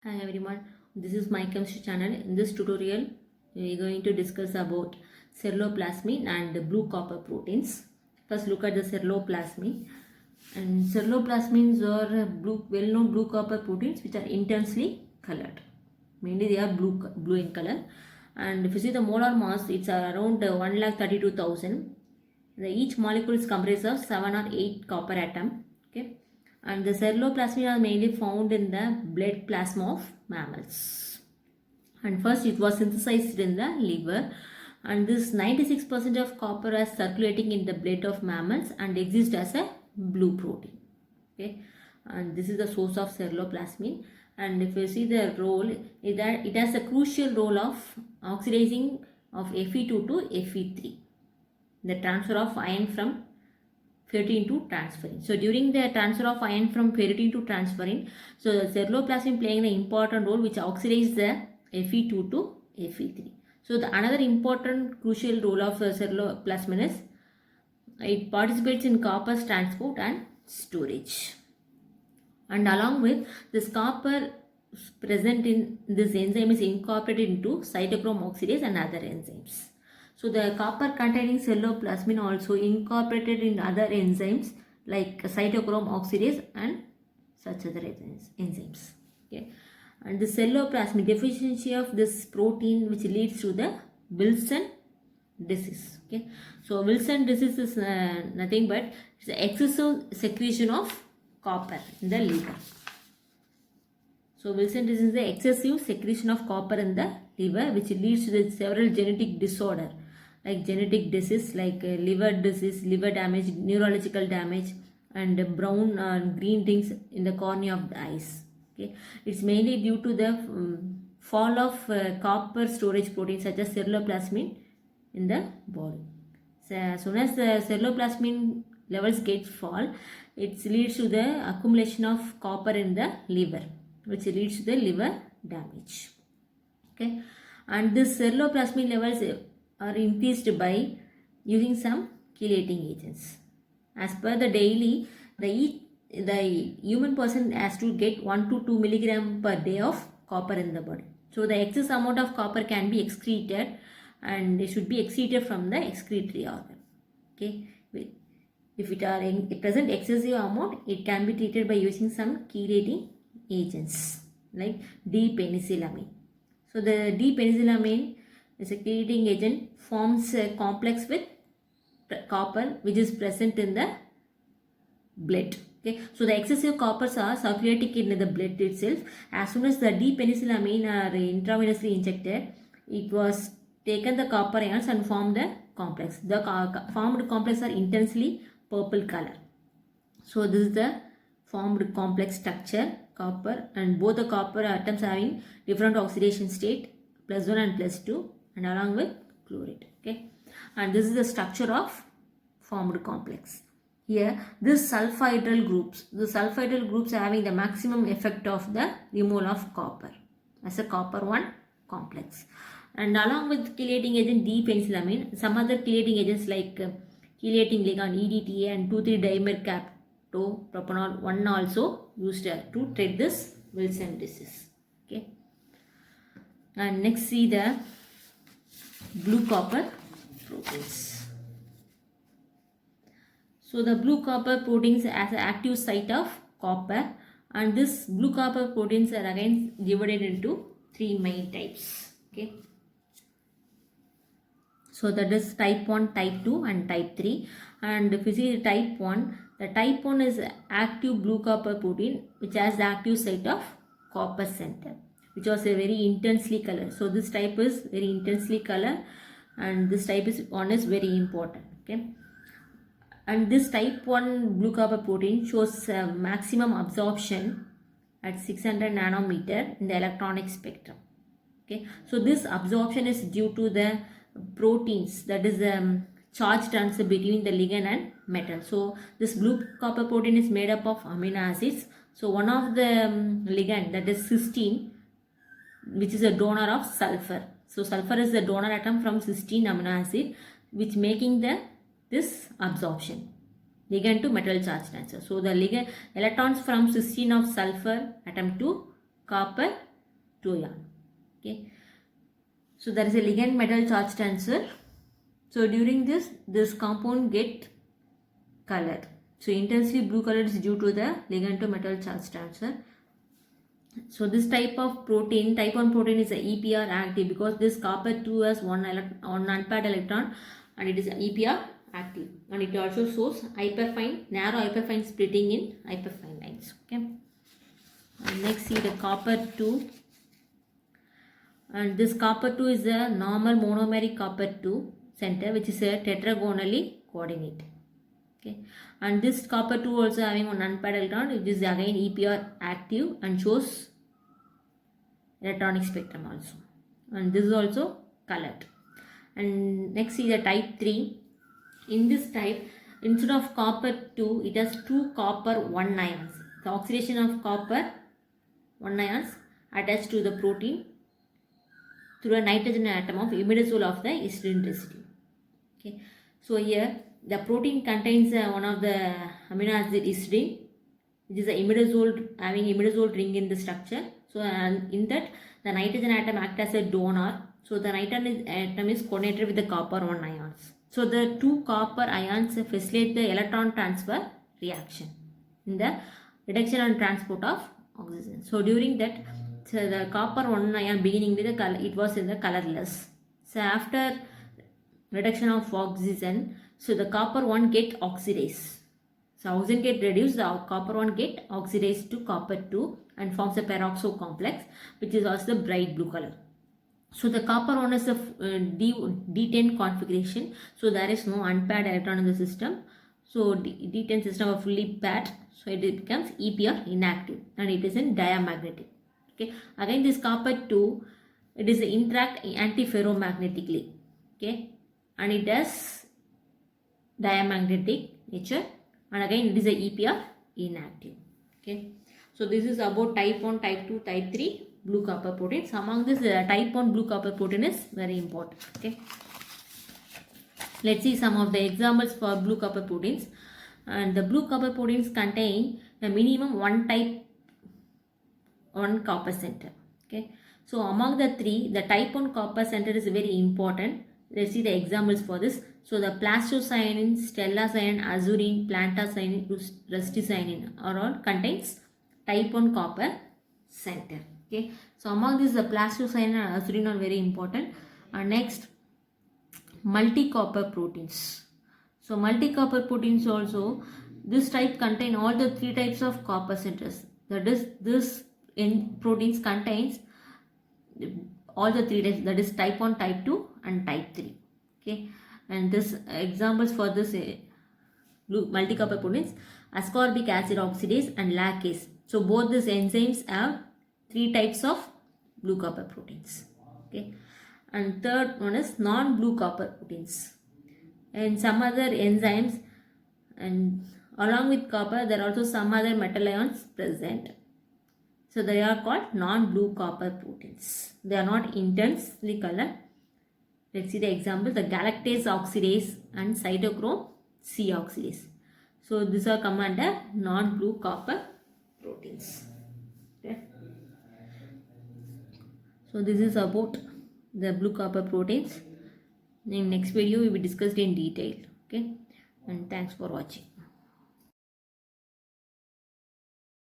Hi everyone, this is my chemistry channel. In this tutorial, we are going to discuss about ceruloplasmin and blue copper proteins. First, look at the ceruloplasmin. And ceruloplasmins are well-known blue copper proteins which are intensely colored. Mainly, they are blue in color. And if you see the molar mass, it's around 1,32,000. Each molecule is comprised of 7 or 8 copper atom. Okay, and the ceruloplasmin are mainly found in the blood plasma of mammals. And first it was synthesized in the liver, and this 96% of copper is circulating in the blood of mammals and exists as a blue protein. Okay, and this is the source of ceruloplasmin. And if you see the role, it has a crucial role of oxidizing of Fe2 to Fe3, the transfer of iron from ferritin to transferrin. So during the transfer of iron from ferritin to transferrin, so the ceruloplasmin playing an important role which oxidizes the Fe2 to Fe3. So the another important crucial role of ceruloplasmin is it participates in copper's transport and storage. And along with this, copper present in this enzyme is incorporated into cytochrome oxidase and other enzymes. So the copper containing ceruloplasmin also incorporated in other enzymes like cytochrome oxidase and such other enzymes. Okay. And the ceruloplasmin deficiency of this protein which leads to the Wilson disease. Okay. So Wilson disease is nothing but it's the excessive secretion of copper in the liver. So Wilson disease is the excessive secretion of copper in the liver which leads to several genetic disorder like genetic disease like liver disease, liver damage, neurological damage, and brown and green rings in the cornea of the eyes. Okay, it's mainly due to the fall of copper storage proteins such as ceruloplasmin in the body. So as soon as the ceruloplasmin levels get fall, it leads to the accumulation of copper in the liver, which leads to the liver damage. Okay, and this ceruloplasmin levels are increased by using some chelating agents. As per the daily, the human person has to get 1 to 2 milligram per day of copper in the body. So the excess amount of copper can be excreted, and it should be excreted from the excretory organ. Okay, if it are in present excessive amount, it can be treated by using some chelating agents like D-penicillamine. So the D-penicillamine is a chelating agent, forms a complex with copper which is present in the blood. Okay, so the excessive coppers are circulating in the blood itself. As soon as the D-penicillamine are intravenously injected, it was taken the copper ions and formed the complex. The formed complex are intensely purple color. So this is the formed complex structure, copper, and both the copper atoms having different oxidation state, +1 and +2, and along with chloride. Okay, and this is the structure of formed complex. Here, this sulfhydryl groups are having the maximum effect of the removal of copper as a copper 1 complex. And along with chelating agent D-penicillamine, some other chelating agents like chelating ligand EDTA and 2,3-dimercaptopropanol 1 also used to treat this Wilson disease. Okay, and next see the blue copper proteins. So the blue copper proteins as an active site of copper, and this blue copper proteins are again divided into 3 main types. Okay, so that is type 1, type 2 and type 3. And if you see type 1, the type 1 is active blue copper protein which has the active site of copper center, which was a very intensely colored. So this type is very intensely colored, and this type is very important. Okay, and this type 1 blue copper protein shows maximum absorption at 600 nanometer in the electronic spectrum. Okay, so this absorption is due to the proteins, that is charge transfer between the ligand and metal. So this blue copper protein is made up of amino acids. So one of the ligand, that is cysteine, which is a donor of sulfur. So sulfur is the donor atom from cysteine amino acid, which making this absorption ligand to metal charge transfer. So the ligand electrons from cysteine of sulfur atom to copper 2 ion. Okay. So there is a ligand metal charge transfer. So during this compound get colored. So intensely blue color is due to the ligand to metal charge transfer. So this type of protein, type 1 protein is a EPR active because this copper 2 has one unpaired electron and it is EPR active, and it also shows hyperfine, narrow hyperfine splitting in hyperfine lines. Okay. And next see the copper 2, and this copper 2 is a normal monomeric copper 2 center which is a tetragonally coordinate. Okay. And this copper 2 also having one unpaired electron which is again EPR active and shows electronic spectrum also, and this is also colored. And next is the type 3. In this type, instead of copper 2 it has 2 copper 1 ions. The oxidation of copper 1 ions attached to the protein through a nitrogen atom of imidazole of the histidine residue. Okay. So here the protein contains one of the amino acid histidine, which is a imidazole, having imidazole ring in the structure. So and in that the nitrogen atom acts as a donor. So the nitrogen atom is coordinated with the copper 1 ions. So the 2 copper ions facilitate the electron transfer reaction in the reduction and transport of oxygen. So during that, so the copper 1 ion beginning with the color, it was in the colorless. So after reduction of oxygen, so the copper 1 get oxidized. So oxygen get reduced, the copper 1 get oxidized to copper 2 and forms a peroxo complex which is also the bright blue color. So the copper 1 is a D10 configuration. So there is no unpaired electron in the system. So D10 system are fully paired. So it becomes EPR inactive and it is in diamagnetic. Okay. Again this copper 2, it is interact antiferromagnetically. Okay. And it has diamagnetic nature. And again it is a EPR inactive. Okay. So this is about type 1, type 2, type 3 blue copper proteins. Among this type 1 blue copper protein is very important. Okay. Let's see some of the examples for blue copper proteins. And the blue copper proteins contain a minimum one copper center. Okay. So among the 3, the type 1 copper center is very important. Let's see the examples for this. So the plastocyanin, stellocyanin, azurine, plantocyanin, rusticyanin are all contains type 1 copper center. Okay. So among these the plastocyanin and azurine are very important. Next, multi-copper proteins. So multi-copper proteins also, this type contain all the 3 types of copper centers. That is, this in proteins contains all the 3 types, that is type 1, type 2 and type 3. Okay. And this examples for this multi-copper proteins, ascorbic acid oxidase and lactase. So both these enzymes have 3 types of blue copper proteins. Okay. And third one is non-blue copper proteins. And some other enzymes, and along with copper there are also some other metal ions present. So they are called non-blue copper proteins. They are not intensely colored. Let's see the example, the galactase oxidase and cytochrome C oxidase. So these are come under non-blue copper proteins. Okay. So this is about the blue copper proteins. In next video we will discuss it in detail. Okay. And thanks for watching.